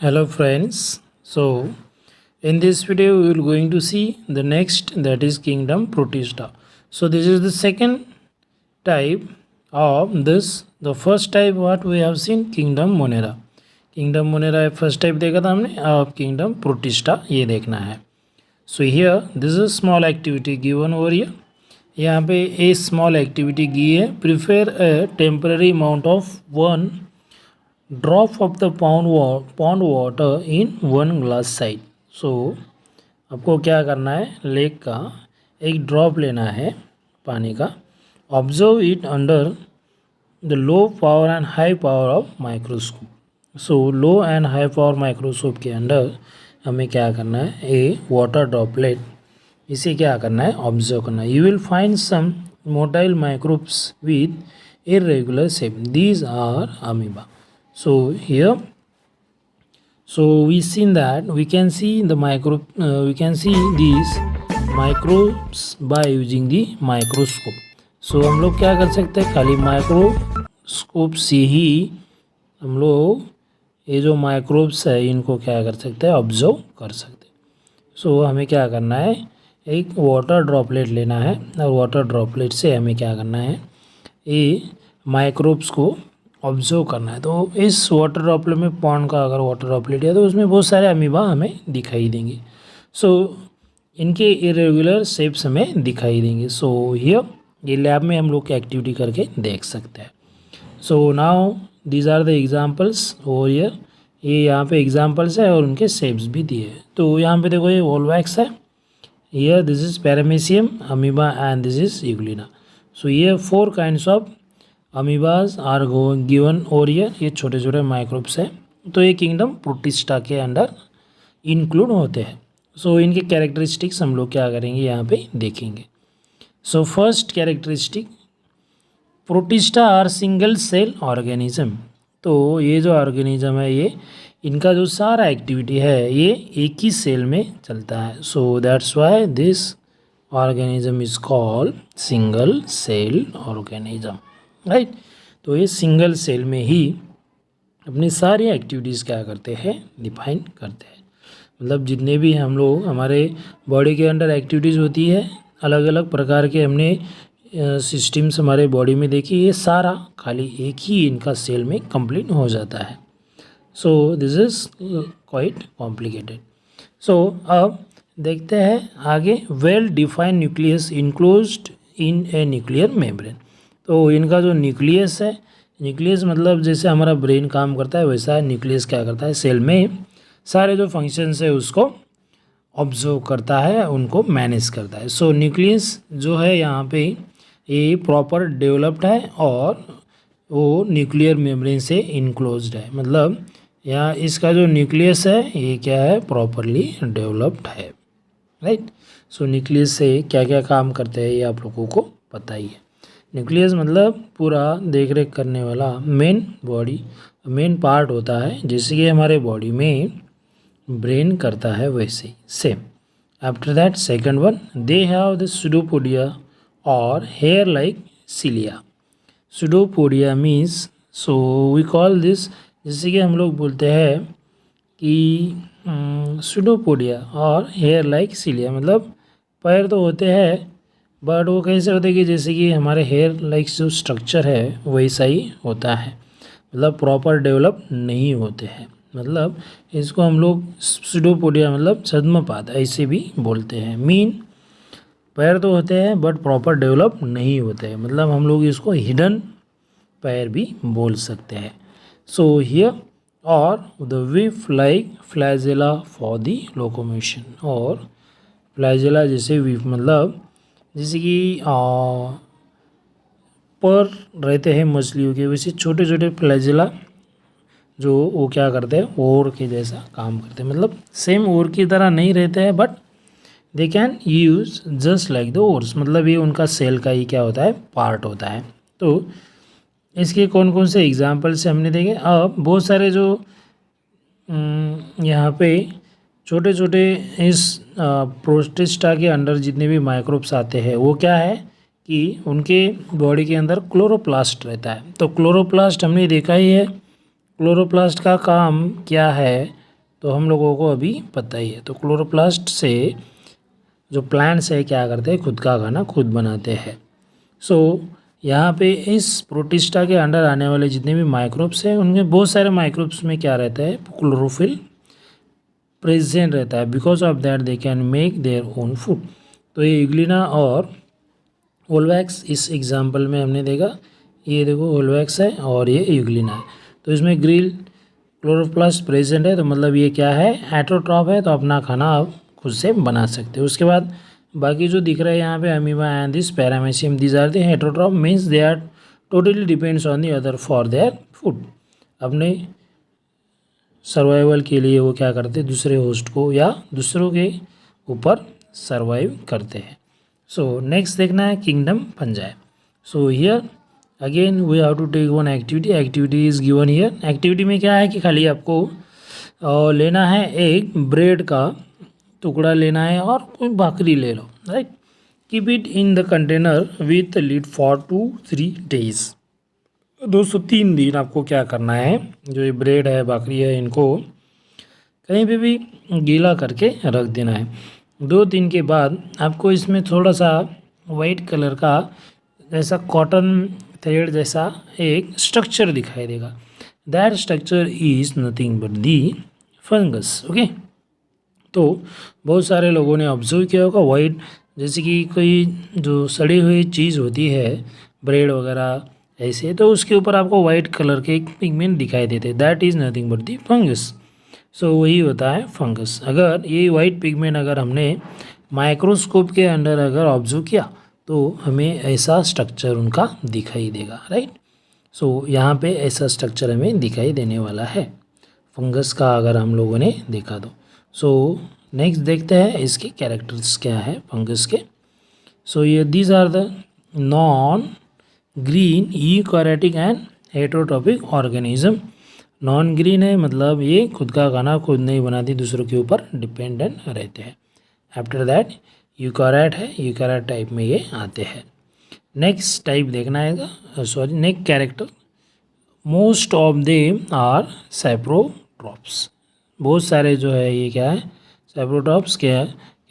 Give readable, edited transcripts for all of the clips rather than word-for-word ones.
Hello friends. So in this video we will going to see the next, that is kingdom Protista. So this is the second type of this. The first type what we have seen, kingdom Monera. Kingdom Monera first type देखा था हमने. अब kingdom Protista ये देखना है. So here this is a small activity given over here. यहाँ पे a small activity गी है. Prepare a temporary amount of 1 drop of the pond water in 1 glass size. So आपको क्या करना है, लेक का एक ड्रॉप लेना है पानी का. Observe it under the low power and high power of microscope. So low and high power microscope के अंडर हमें क्या करना है, ए वाटर ड्रॉपलेट, इसे क्या करना है, ऑब्जर्व करना है. You will find some motile microbes with irregular shape. These are amoeba. So here, so we seen that we can see the we can see these microbes by using the microscope. So हम लोग क्या कर सकते हैं, खाली microscope से ही हम लोग ये जो माइक्रोब्स है इनको क्या कर सकते हैं, ऑब्जर्व कर सकते हैं. सो हमें क्या करना है, एक वाटर ड्रॉपलेट लेना है और वाटर ड्रॉपलेट से हमें क्या करना है, ये माइक्रोब्स को ऑब्जर्व करना है. तो इस वाटर ड्रॉपलेट में पॉन्ड का अगर वाटर ड्रॉपलेट है तो उसमें बहुत सारे अमीबा हमें दिखाई देंगे. सो इनके इरेगुलर शेप्स हमें दिखाई देंगे. सो ये लैब में हम लोग की एक्टिविटी करके देख सकते हैं. So now these are the examples over here. ये यहाँ पे एग्जांपल्स है और उनके शेप्स भी दिए हैं. तो यहाँ पे देखो ये वोल्वैक्स है, here this is paramecium amoeba and this is euglena. So ये 4 kinds of amoebas are given और ये छोटे छोटे माइक्रोब्स हैं. तो ये किंगडम प्रोटिस्टा के अंडर इंक्लूड होते हैं. सो इनके कैरेक्टरिस्टिक्स हम लोग क्या करेंगे, यहाँ पे देखेंगे. So first characteristic, protista are single cell organism. तो ये जो ऑर्गेनिज्म है ये इनका जो सारा एक्टिविटी है ये एक ही सेल में चलता है. So that's why this organism is called single cell organism, right. तो ये सिंगल सेल में ही अपनी सारी एक्टिविटीज़ क्या करते हैं, डिफाइन करते हैं. मतलब जितने भी हम लोग हमारे बॉडी के अंदर एक्टिविटीज़ होती है, अलग अलग प्रकार के हमने सिस्टम्स हमारे बॉडी में देखी, ये सारा खाली एक ही इनका सेल में कंप्लीट हो जाता है. So this is quite complicated. So अब देखते हैं आगे. Well defined nucleus enclosed in a nuclear membrane. तो इनका जो न्यूक्लियस है, न्यूक्लियस मतलब जैसे हमारा ब्रेन काम करता है वैसा न्यूक्लियस क्या करता है, सेल में सारे जो फंक्शंस है उसको ऑब्जर्व करता है, उनको मैनेज करता है. सो न्यूक्लियस जो है यहाँ पे ये प्रॉपर डेवलप्ड है और वो न्यूक्लियर मेम्ब्रेन से इनक्लोज्ड है. मतलब यहाँ इसका जो न्यूक्लियस है ये क्या है, प्रॉपरली डेवलप्ड है, राइट. सो न्यूक्लियस से क्या क्या काम करते हैं ये आप लोगों को पता ही है. न्यूक्लियस मतलब पूरा देख रेख करने वाला मेन पार्ट होता है, जैसे कि हमारे बॉडी में ब्रेन करता है वैसे ही same. After that second one, they have the pseudopodia और hair like cilia. Pseudopodia means, so we call this, जैसे कि हम लोग बोलते हैं कि सुडोपोडिया और हेयर लाइक सिलिया, मतलब पैर तो होते हैं बट वो कैसे होते हैं कि जैसे कि हमारे हेयर लाइक जो स्ट्रक्चर है वैसा ही होता है, मतलब प्रॉपर डेवलप नहीं होते हैं. मतलब इसको हम लोग सुडोपोडिया मतलब छद्मपात ऐसे भी बोलते हैं. मीन पैर तो होते हैं बट प्रॉपर डेवलप नहीं होते हैं, मतलब हम लोग इसको हिडन पैर भी बोल सकते हैं. सो हियर और the whip like flagella for the locomotion. और फ्लैजेला जैसे विफ मतलब जैसे कि पर रहते हैं मछलियों के, वैसे छोटे छोटे फ्लैजेला जो वो क्या करते हैं, ओर के जैसा काम करते हैं. मतलब सेम ओर की तरह नहीं रहते हैं but they can use just like the ores. मतलब ये उनका सेल का ही क्या होता है, पार्ट होता है. तो इसके कौन कौन से एग्जाम्पल से हमने देखे. अब बहुत सारे जो यहाँ पे छोटे छोटे इस प्रोटिस्टा के अंदर जितने भी माइक्रोब्स आते हैं वो क्या है कि उनके बॉडी के अंदर क्लोरोप्लास्ट रहता है. तो क्लोरोप्लास्ट हमने देखा ही है, क्लोरोप्लास्ट का काम क्या है तो हम लोगों को अभी पता ही है। तो क्लोरोप्लास्ट से जो प्लांट्स है क्या करते हैं, खुद का खाना खुद बनाते हैं। सो यहाँ पे इस प्रोटिस्टा के अंडर आने वाले जितने भी माइक्रोब्स हैं उनमें बहुत सारे माइक्रोब्स में क्या रहता है, क्लोरोफिल प्रेजेंट रहता है। Because of that they can make their own food. तो ये यूग्लिना और वोल्वैक्स इस एग्जाम्पल में हमने देखा, ये देखो वोल्वैक्स है और ये यूग्लिना है। तो इसमें ग्रिल क्लोरोप्लास्ट प्रेजेंट है, तो मतलब ये क्या है, हेटरोट्रॉफ है, तो अपना खाना आप खुद से बना सकते हो। उसके बाद बाकी जो दिख रहा है यहाँ पे amoeba and this paramecium, these are the heterotroph, means they are totally depends on the other for their food. अपने सर्वाइवल के लिए वो क्या करते हैं, दूसरे होस्ट को या दूसरों के ऊपर सर्वाइव करते हैं। सो नेक्स्ट देखना है kingdom fungi. So here again we have to take one activity, activity is given here. Activity में क्या है कि खाली आपको लेना है एक ब्रेड का टुकड़ा लेना है और कोई भाकरी ले लो, right. Keep it in the container with lid for 2-3 days। 203 दिन आपको क्या करना है, जो ये ब्रेड है भाकरी है इनको कहीं पे भी गीला करके रख देना है। 2 दिन के बाद आपको इसमें थोड़ा सा वाइट कलर का जैसा कॉटन थ्रेड जैसा एक स्ट्रक्चर दिखाई देगा। That structure is nothing but the fungus. Okay, तो बहुत सारे लोगों ने ऑब्जर्व किया होगा वाइट, जैसे कि कोई जो सड़ी हुई चीज़ होती है ब्रेड वगैरह ऐसे, तो उसके ऊपर आपको वाइट कलर के एक पिगमेंट दिखाई देते हैं। That is nothing but the fungus. So वही होता है फंगस। अगर ये वाइट पिगमेंट अगर हमने माइक्रोस्कोप के अंडर अगर ऑब्जर्व किया तो हमें ऐसा स्ट्रक्चर उनका दिखाई देगा, राइट। सो यहाँ पे ऐसा स्ट्रक्चर हमें दिखाई देने वाला है फंगस का, अगर हम लोगों ने देखा तो। सो नेक्स्ट देखते हैं इसके कैरेक्टर्स क्या है फंगस के। सो ये these are the non green eukaryotic and heterotrophic organism. Non green है मतलब ये खुद का खाना खुद नहीं बनाती, दूसरों के ऊपर डिपेंडेंट रहते हैं। आफ्टर दैट यूकैरियोट है, यूकैरियोट टाइप में ये आते हैं। नेक्स्ट टाइप देखना है, sorry next character, most of them are saprotrophs. बहुत सारे जो है ये क्या है, सैप्रोट्रॉप्स के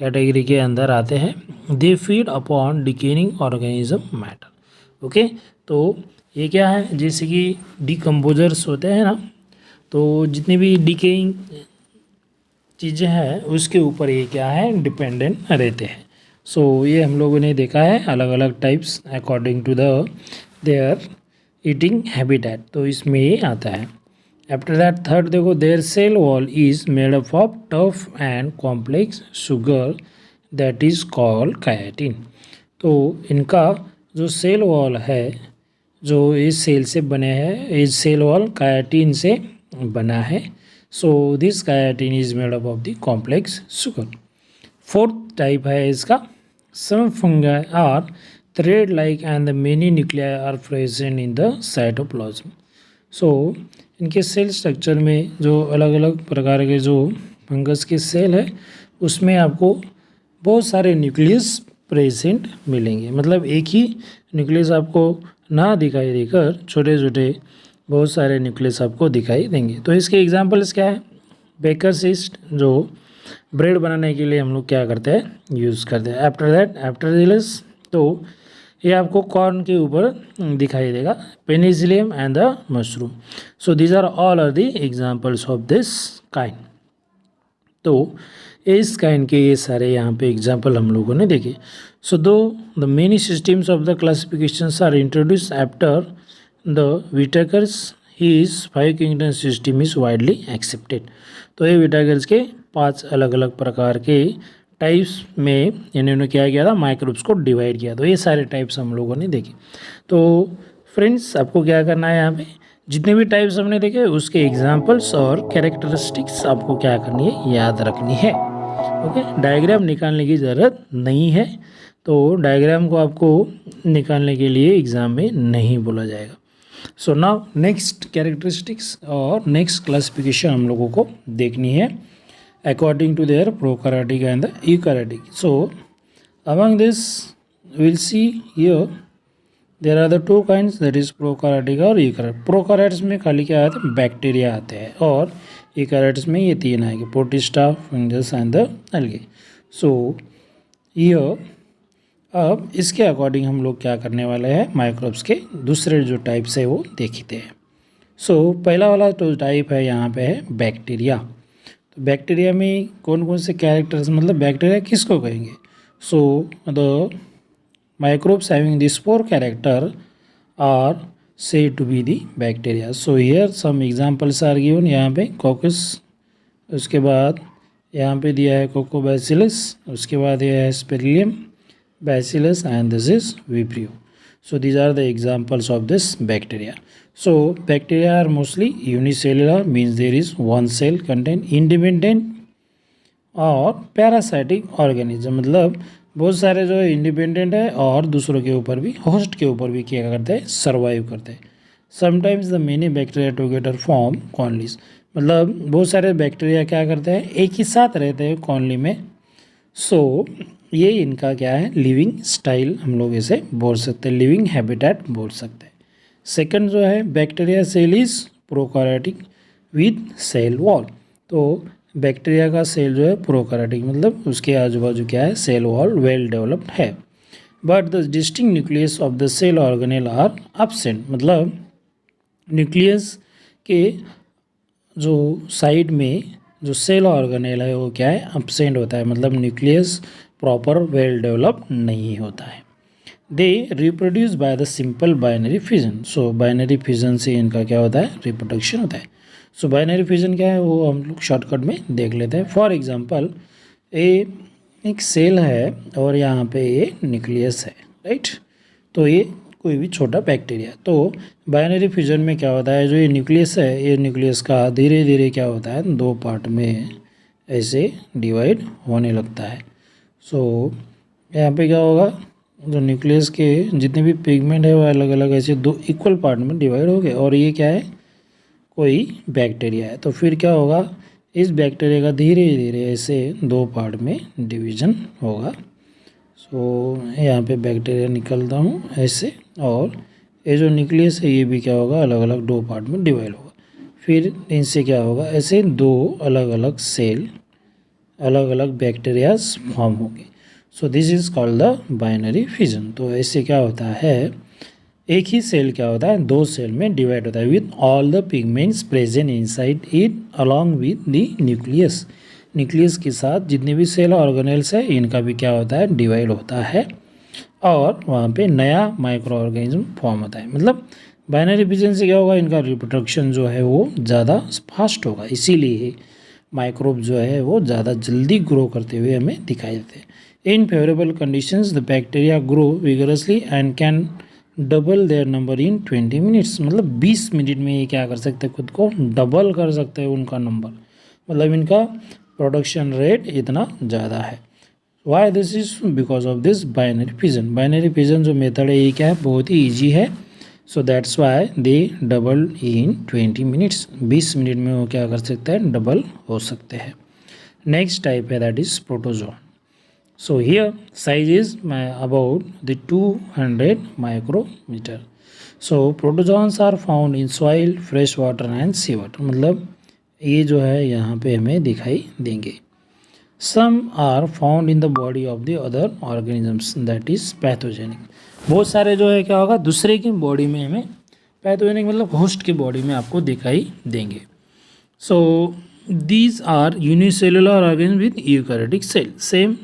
कैटेगरी के अंदर आते हैं। They feed upon decaying organism matter. Okay, तो ये क्या है, जैसे कि डिकम्पोजर्स होते हैं ना, तो जितनी भी डिकेइंग चीज़ें हैं उसके ऊपर ये क्या है, डिपेंडेंट रहते हैं। सो ये हम लोगों ने देखा है अलग अलग types according to the their eating habitat, तो इसमें ये आता है। आफ्टर दैट थर्ड देखो, their cell wall is made up of tough and complex sugar that is called chitin. तो इनका जो सेल वॉल है, जो इस सेल से बने हैं, इस सेल वॉल कायाटिन से बना है। So this chitin is made up of the complex sugar. Fourth type है इसका, some fungi are thread like and the many nuclei are present in the cytoplasm. So इनके सेल स्ट्रक्चर में जो अलग अलग प्रकार के जो फंगस के सेल है उसमें आपको बहुत सारे न्यूक्लियस प्रेजेंट मिलेंगे। मतलब एक ही न्यूक्लियस आपको ना दिखाई देकर छोटे छोटे बहुत सारे न्यूक्लियस आपको दिखाई देंगे। तो इसके एग्जांपल्स क्या है, बेकर्स यीस्ट जो ब्रेड बनाने के लिए हम लोग क्या करते हैं, यूज़ करते हैं। आफ्टर दैट एप्टेरिलस, तो ये आपको कॉर्न के ऊपर दिखाई देगा। Penicillium and the mushroom. So these are all are the examples of this kind. तो इस काइंड के ये सारे यहाँ पे एग्जांपल हम लोगों ने देखे। So though the many systems of the classifications are introduce after the Whittaker's, his 5 kingdom system is widely accepted. तो ये विटाकर्स के 5 अलग अलग प्रकार के टाइप्स में इन्होंने क्या किया था, माइक्रोब्स को डिवाइड किया। तो ये सारे टाइप्स हम लोगों ने देखे। तो फ्रेंड्स आपको क्या करना है, यहाँ पे जितने भी टाइप्स हमने देखे उसके एग्जांपल्स और कैरेक्टरिस्टिक्स आपको क्या करनी है, याद रखनी है। ओके, डायग्राम निकालने की ज़रूरत नहीं है। तो डायग्राम को आपको निकालने के लिए एग्ज़ाम में नहीं बोला जाएगा। सो नाउ नेक्स्ट कैरेक्टरिस्टिक्स और नेक्स्ट क्लासिफिकेशन हम लोगों को देखनी है according to their prokaryotic and the eukaryotic. So among this will see here there are the 2 kinds, that is prokaryotic और यूकैरियोटिक। प्रोकैरियोट्स में खाली क्या आते हैं, बैक्टीरिया आते हैं, और यूकैरियोट्स में ये तीन आएंगे, protista, fungus and the algae. So ये अब इसके अकॉर्डिंग हम लोग क्या करने वाले हैं, माइक्रोब्स के दूसरे जो टाइप्स है वो देखते हैं। सो पहला वाला जो टाइप है यहाँ पे है बैक्टीरिया। तो बैक्टीरिया में कौन कौन से कैरेक्टर्स, मतलब बैक्टीरिया किसको कहेंगे? So the microbes having this four character are said to be the bacteria. So here some examples are given। यहाँ पे कॉकस, उसके बाद यहाँ पे दिया है कोकोबैसिलस, उसके बाद यह है spirillum bacillus and this is vibrio. So these are the examples of this bacteria. So bacteria are mostly unicellular, means there is one cell contain independent और पैरासाइटिक ऑर्गेनिज्म, मतलब बहुत सारे जो है इंडिपेंडेंट है और दूसरों के ऊपर भी, होस्ट के ऊपर भी क्या करते हैं, सर्वाइव करते हैं। Sometimes the many bacteria together form colonies, मतलब बहुत सारे बैक्टीरिया क्या करते हैं, एक ही साथ रहते हैं कॉलोनी में। सो ये इनका क्या है, लिविंग स्टाइल हम लोग इसे बोल सकते हैं, लिविंग हैबिटेट बोल सकते हैं। सेकंड जो है bacteria cell is prokaryotic with cell wall. तो बैक्टीरिया का सेल जो है प्रोकैरियोटिक, मतलब उसके आजू बाजू क्या है, सेल वॉल वेल डेवलप्ड है। But the distinct nucleus of the cell organelle are absent, मतलब न्यूक्लियस के जो साइड में जो सेल ऑर्गेनेल है वो क्या है, एब्सेंट होता है, मतलब न्यूक्लियस प्रॉपर वेल डेवलप्ड नहीं होता है। They reproduce by the simple binary fission. So binary fission से इनका क्या होता है, रिप्रोडक्शन होता है। सो बाइनरी फिजन क्या है वो हम लोग शॉर्टकट में देख लेते हैं। फॉर एग्जांपल एक सेल है और यहाँ पे ये न्यूक्लियस है, राइट। तो ये कोई भी छोटा बैक्टीरिया, तो बाइनरी फ्यूजन में क्या होता है, जो ये न्यूक्लियस है, ये न्यूक्लियस का धीरे धीरे क्या होता है, दो पार्ट में ऐसे डिवाइड होने लगता है। सो यहाँ पे क्या होगा, जो न्यूक्लियस के जितने भी पिगमेंट है वो अलग अलग ऐसे दो इक्वल पार्ट में डिवाइड हो गए, और ये क्या है, कोई बैक्टीरिया है। तो फिर क्या होगा, इस बैक्टीरिया का धीरे धीरे ऐसे दो पार्ट में डिवीज़न होगा। सो यहाँ पे बैक्टीरिया निकलता हूँ ऐसे, और ये जो न्यूक्लियस है ये भी क्या होगा, अलग अलग दो पार्ट में डिवाइड होगा। फिर इनसे क्या होगा, ऐसे दो अलग अलग सेल, अलग अलग बैक्टीरियाज फॉर्म होंगे। सो this is called the binary fission. तो ऐसे क्या होता है, एक ही सेल क्या होता है, दो सेल में डिवाइड होता है with all the pigments present inside it along with the nucleus. Nucleus के साथ जितने भी सेल ऑर्गेनेल्स है इनका भी क्या होता है, डिवाइड होता है, और वहाँ पे नया माइक्रो ऑर्गेनिज्म फॉर्म होता है। मतलब बाइनरी फिजन से क्या होगा, इनका रिप्रोडक्शन जो है वो ज़्यादा फास्ट होगा, इसीलिए माइक्रोब जो है वो ज़्यादा जल्दी ग्रो करते हुए हमें दिखाई देते हैं। In favourable conditions the bacteria grow vigorously and can double their number in 20 minutes, मतलब 20 मिनट में ये क्या कर सकते हैं, खुद को डबल कर सकते हैं उनका नंबर, मतलब इनका प्रोडक्शन रेट इतना ज़्यादा है। Why this is because of this binary fission. Binary fission जो मेथड है ये क्या है, बहुत ही ईजी है। So that's why they double in 20 minutes, 20 minute में वो क्या कर सकते हैं, डबल हो सकते हैं। नेक्स्ट टाइप है that is protozoa. So here size is about the 200 micrometer. So protozoans are found in soil, fresh water and sea water. मतलब ये जो है यहाँ पे हमें दिखाई देंगे। Some are found in the body of the other organisms, that is pathogenic. बहुत सारे जो है क्या होगा, दूसरे की बॉडी में हमें पैथोजेनिक, मतलब होस्ट की बॉडी में आपको दिखाई देंगे। So these are unicellular organisms with eukaryotic cell. Same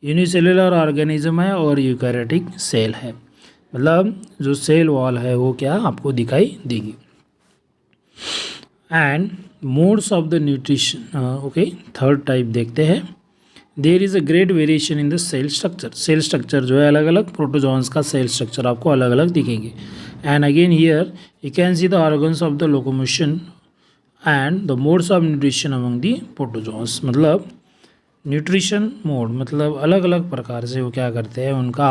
unicellular organism है और यूकैरियोटिक सेल है, मतलब जो सेल वॉल है वो क्या आपको दिखाई देगी। And modes of the nutrition, okay, third type देखते हैं। There is a great variation in the cell structure. Cell structure जो है अलग अलग, प्रोटोजोन्स का सेल स्ट्रक्चर आपको अलग अलग दिखेंगे। And again here you can see the organs of the locomotion and the modes of nutrition among the protozoans, मतलब न्यूट्रिशन मोड, मतलब अलग अलग प्रकार से वो क्या करते हैं, उनका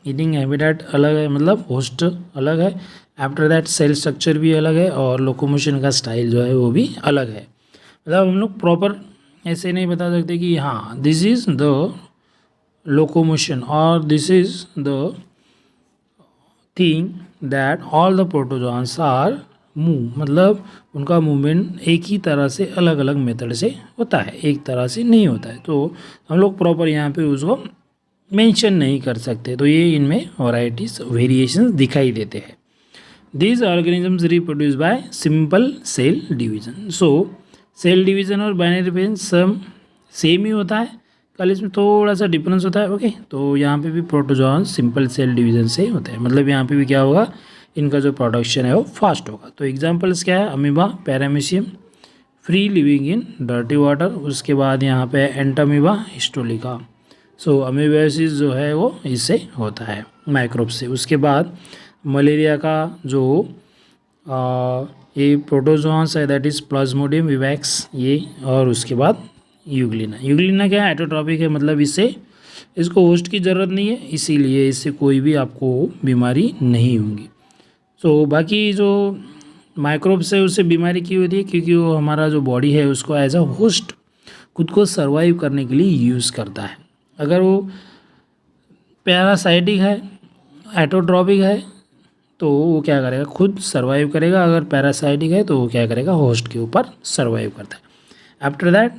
ईटिंग हैबिटेट अलग है, मतलब होस्ट अलग है। आफ्टर दैट सेल स्ट्रक्चर भी अलग है और लोकोमोशन का स्टाइल जो है वो भी अलग है। मतलब हम लोग प्रॉपर ऐसे नहीं बता सकते कि हाँ दिस इज़ द लोकोमोशन और this is the thing that all the protozoans are move, मतलब उनका मूवमेंट एक ही तरह से अलग अलग मेथड से होता है, एक तरह से नहीं होता है। तो हम लोग प्रॉपर यहाँ पे उसको मेंशन नहीं कर सकते, तो ये इनमें वैराइटीज वेरिएशंस दिखाई देते हैं। These organisms reproduce by simple cell division. So cell division और बाइनरी डिवीजन सेम ही होता है, कल इसमें थोड़ा सा डिफरेंस होता है। ओके, तो यहाँ पे भी प्रोटोजोन सिंपल सेल डिवीज़न से होते हैं, मतलब यहाँ पे भी क्या होगा, इनका जो प्रोडक्शन है वो फास्ट होगा। तो एग्जांपल्स क्या है, amoeba, paramecium, free living in dirty water, उसके बाद यहाँ पे एंटामीबा, हिस्टोलिका। सो अमीबासिस जो है वो इससे होता है, माइक्रोब से। उसके बाद मलेरिया का जो ये प्रोटोजोन्स है, दैट इज़ प्लाज्मोडियम विवैक्स ये, और उसके बाद यूग्लिना क्या है, एटोट्रॉपिक है, मतलब इसको होस्ट की ज़रूरत नहीं है, इसीलिए इससे कोई भी आपको बीमारी नहीं होगी। सो बाकी जो माइक्रोब्स है उससे बीमारी क्यों होती है, क्योंकि वो हमारा जो बॉडी है उसको एज अ होस्ट खुद को सर्वाइव करने के लिए यूज़ करता है। अगर वो पैरासाइटिक है, एटोट्रॉपिक है, तो वो क्या करेगा, खुद सर्वाइव करेगा। अगर पैरासाइटिक है तो वो क्या करेगा, होस्ट के ऊपर सर्वाइव करता है। After that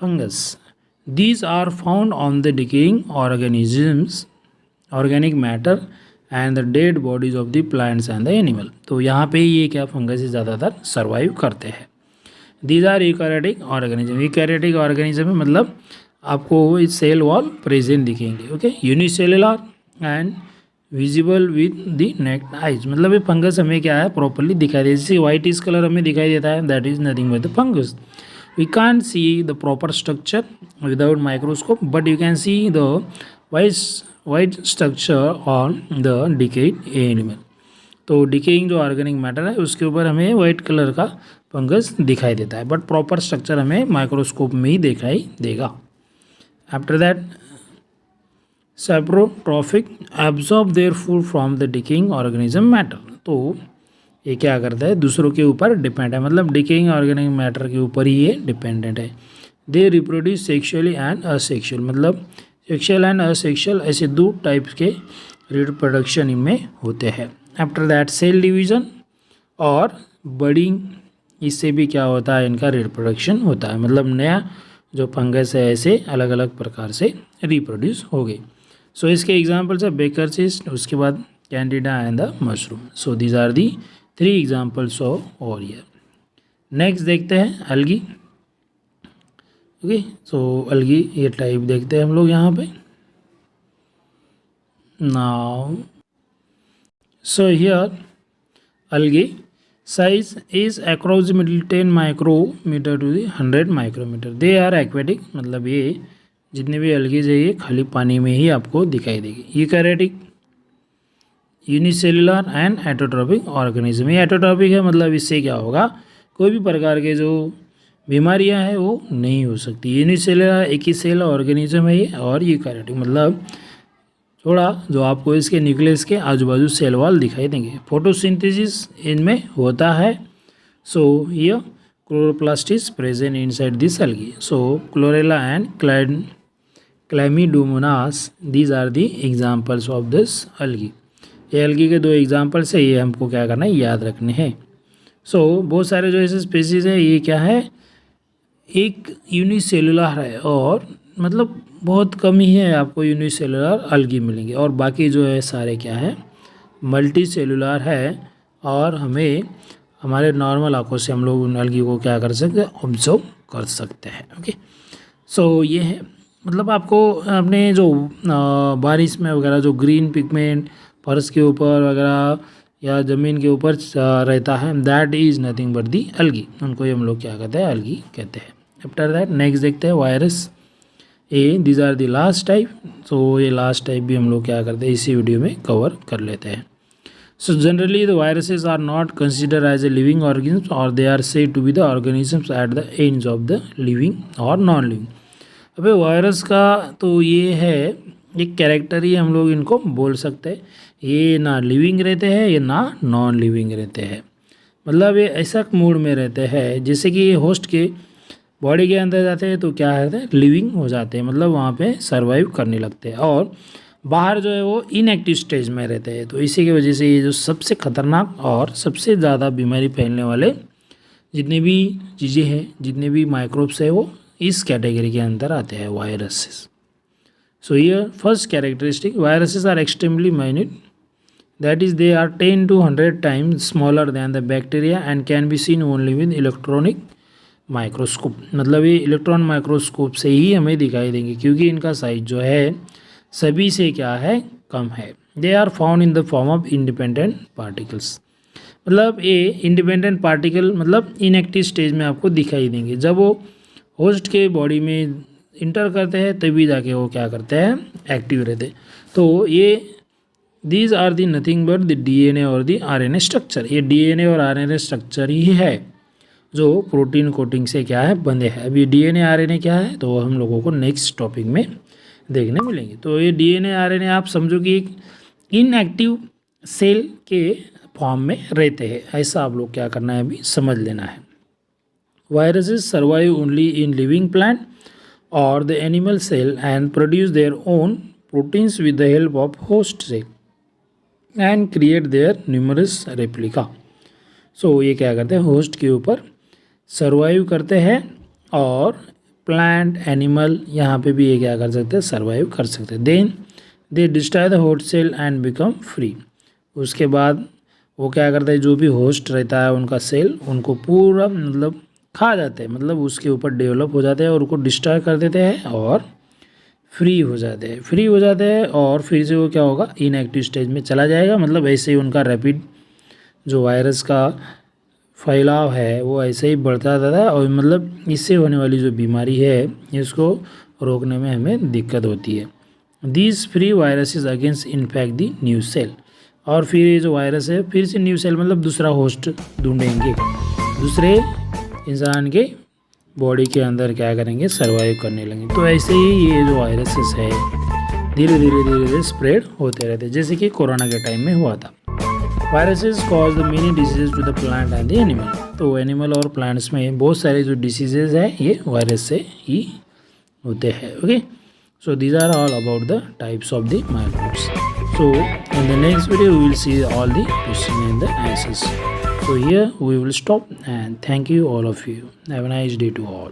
fungus, these are found on the decaying organisms, organic matter and the dead bodies of the plants and the animal. तो यहाँ पे ये क्या, फंगस ही ज़्यादातर सर्वाइव करते हैं। These are eukaryotic organism, eukaryotic organism मतलब आपको इस सेल वॉल प्रेजेंट दिखेंगे। Okay, unicellular and visible with the naked eyes, मतलब ये फंगस हमें क्या है, प्रॉपरली दिखाई दे, जैसे वाइट इस कलर हमें दिखाई देता है, that is nothing but the fungus. We can't see the proper structure without microscope, but you can see the white structure on the decayed animal. तो डिकेइंग जो ऑर्गेनिक मैटर है उसके ऊपर हमें वाइट कलर का फंगस दिखाई देता है, बट प्रॉपर स्ट्रक्चर हमें माइक्रोस्कोप में ही दिखाई देगा। After that saprotrophic absorb their food from the decaying organism matter. तो ये क्या करता है, दूसरों के ऊपर डिपेंड है, मतलब डिकेइंग ऑर्गेनिक मैटर के ऊपर ही ये डिपेंडेंट है। They reproduce sexually and asexual, मतलब सेक्शुअल एंड असेक्शुअल ऐसे दो टाइप्स के रिप्रोडक्शन इनमें होते हैं। आफ्टर दैट सेल डिवीज़न और बडिंग, इससे भी क्या होता है, इनका रिप्रोडक्शन होता है, मतलब नया जो फंगस है ऐसे अलग अलग प्रकार से रिप्रोड्यूस हो गई। सो इसके एग्जांपल्स है बेकर सिस्ट, उसके बाद candida and the mushroom. So these are the 3 examples of ओरिया। नेक्स्ट देखते हैं अलगी। ओके, सो अलगी ये टाइप देखते हैं हम लोग यहाँ पे। Now so here algae size is approximately 10 micrometer to the 100 micrometer. they are aquatic, मतलब ये जितने भी अलगीज है ये खाली पानी में ही आपको दिखाई देगी। Eukaryotic, unicellular and autotrophic organism. ये एटोट्रॉपिक है, मतलब इससे क्या होगा, कोई भी प्रकार के जो बीमारियां हैं वो नहीं हो सकती। यूनिसेलुलर एक ही सेल ऑर्गेनिज्म है ये, और यूकैरियोटिक मतलब थोड़ा जो आपको इसके न्यूक्लियस के आजू बाजू सेल वॉल दिखाई देंगे। फोटोसिंथेसिस इनमें होता है। सो ये chloroplast is present inside this algae. So chlorella and chlamydomonas, these are the examples of this algae. ये अलगी के 2 एग्जांपल्स है, ये हमको क्या करना है, याद रखने हैं। सो बहुत सारे जो ऐसे स्पीसीज है, ये क्या है, एक यूनिसेलुलर है, और मतलब बहुत कम ही है आपको यूनिसेलुलर अलगी मिलेंगे, और बाकी जो है सारे क्या है, मल्टी सेलुलर है, और हमें हमारे नॉर्मल आँखों से हम लोग उन अलगी को क्या कर सकते हैं, ऑब्जर्व कर सकते हैं। ओके, सो ये है, मतलब आपको अपने जो बारिश में वगैरह जो ग्रीन पिगमेंट फर्श के ऊपर वगैरह या ज़मीन के ऊपर रहता है, that is nothing but the algae, उनको ही हम लोग क्या कहते हैं, अलगी कहते हैं। आफ्टर दैट नेक्स्ट देखते हैं virus. Uh these are the last type. So ये लास्ट टाइप भी हम लोग क्या करते हैं, इसी वीडियो में कवर कर लेते हैं। So generally the viruses are not consider as a living organism, और they are said to be the organisms at the ends of the living और नॉन लिविंग। अबे वायरस का तो ये है एक कैरेक्टर ही हम लोग इनको बोल सकते हैं, ये ना लिविंग रहते हैं ये ना नॉन लिविंग रहते हैं, मतलब ये ऐसा मूड में रहते हैं जैसे कि ये होस्ट के बॉडी के अंदर जाते हैं तो क्या है, लिविंग हो जाते हैं, मतलब वहाँ पे सर्वाइव करने लगते हैं। और बाहर जो है वो इनएक्टिव स्टेज में रहते हैं। तो इसी की वजह से ये जो सबसे खतरनाक और सबसे ज़्यादा बीमारी फैलने वाले जितने भी चीज़ें हैं, जितने भी माइक्रोब्स है, वो इस कैटेगरी के अंदर आते हैं, viruses. So here first characteristic, viruses are extremely minute, that is they are 10 to 100 times smaller than the bacteria and can be seen only with electronic microscope। मतलब ये इलेक्ट्रॉन माइक्रोस्कोप से ही हमें दिखाई देंगे, क्योंकि इनका साइज जो है सभी से क्या है, कम है। They are found in the form of independent particles. मतलब ये इंडिपेंडेंट पार्टिकल मतलब इनएक्टिव स्टेज में आपको दिखाई देंगे। जब वो होस्ट के बॉडी में इंटर करते हैं तभी जाके वो क्या करते हैं, एक्टिव रहते। तो ये these are the nothing but the DNA और दी आरएनए स्ट्रक्चर। ये डीएनए और आरएनए स्ट्रक्चर ही है जो प्रोटीन कोटिंग से क्या है, बंधे हैं। अभी डीएनए आरएनए क्या है तो हम लोगों को नेक्स्ट टॉपिक में देखने मिलेंगे। तो ये डीएनए आरएनए आप समझो कि एक इनएक्टिव सेल के फॉर्म में रहते हैं, ऐसा आप लोग क्या करना है, अभी समझ लेना है। Viruses survive only in living plant और the animal cell and produce their own proteins with the help of host cell and create their numerous replica. So ये क्या करते हैं, होस्ट के ऊपर सर्वाइव करते हैं और प्लांट एनिमल यहाँ पे भी ये क्या कर सकते हैं, सर्वाइव कर सकते हैं। Then they destroy the host cell and become free. उसके बाद वो क्या करता है, जो भी होस्ट रहता है उनका सेल, उनको पूरा मतलब खा जाते हैं, मतलब उसके ऊपर डेवलप हो जाते हैं और उनको डिस्ट्रॉय कर देते हैं और फ्री हो जाते हैं। फ्री हो जाते हैं और फिर से वो क्या होगा, इनएक्टिव स्टेज में चला जाएगा। मतलब ऐसे ही उनका रैपिड जो वायरस का फैलाव है वो ऐसे ही बढ़ता रहता है और मतलब इससे होने वाली जो बीमारी है इसको रोकने में हमें दिक्कत होती है। These free viruses against infect the new cell. और फिर ये जो वायरस है फिर से न्यू सेल मतलब दूसरा होस्ट ढूंढेंगे, दूसरे इंसान के बॉडी के अंदर क्या करेंगे, सर्वाइव करने लगेंगे। तो ऐसे ही ये जो वायरसेस है धीरे धीरे स्प्रेड होते रहते हैं, जैसे कि कोरोना के टाइम में हुआ था। Viruses cause the many diseases to the plant and the animal. तो एनिमल और प्लांट्स में बहुत सारे जो डिसीजेज है ये वायरस से ही होते हैं। Okay, so these are all about the types of the microbes. So in the next video we will see all the questions and the answers. So here we will stop and thank you all of you. Have a nice day to all.